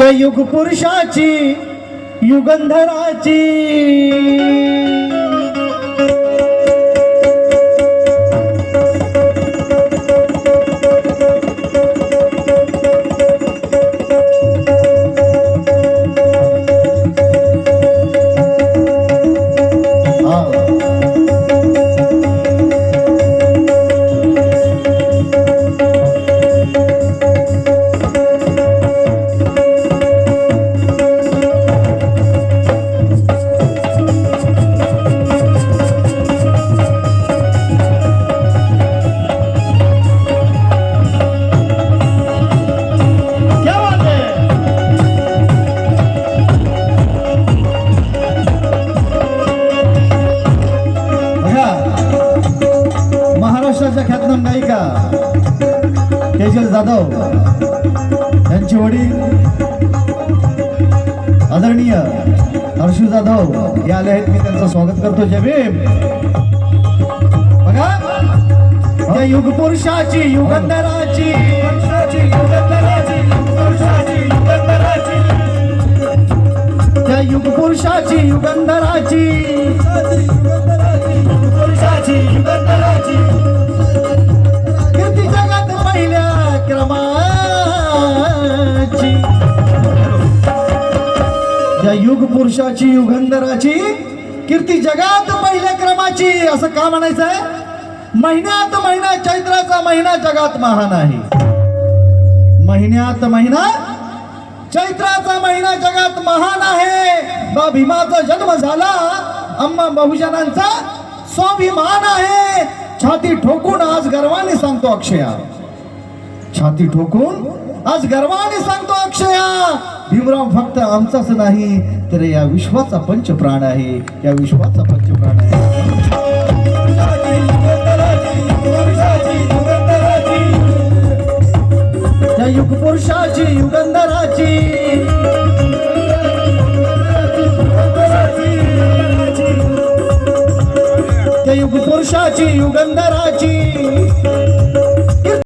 त्या युग पुरुषाची युगंधराची ख्यातनाम गायिका तेजल जाधव यांचे वडील आदरणीय हर्षू जाधव हे आले आहेत. मी त्यांचं स्वागत करतो. जय भीम. बघा त्या युग पुरुषाची युगंधराची त्या युग पुरुषाची युगंधराची कीर्ती जगात पहिल्या क्रमाची या युग पुरुषाची युगंधराची कीर्ती जगात पहिल्या क्रमाची. असं का म्हणायचं आहे? महिन्यात महिना चैत्राचा महिना जगात महान आहे. महिन्यात महिना चैत्राचा महिना जगात महान आहे. बा भीमाचा जन्म झाला. अम्मा बहुजनांचा स्वाभिमान आहे. छाती ठोकून आज गर्वाने सांगतो अक्षया. छाती ठोकून आज गर्वाने सांगतो अक्षया. भीमराव फक्त आमचाच नाही तर या विश्वाचा पंचप्राण आहे. या विश्वाचा पंचप्राण आहे. त्या युग पुरुषाची युगंधराची त्या युग पुरुषाची युगंधराची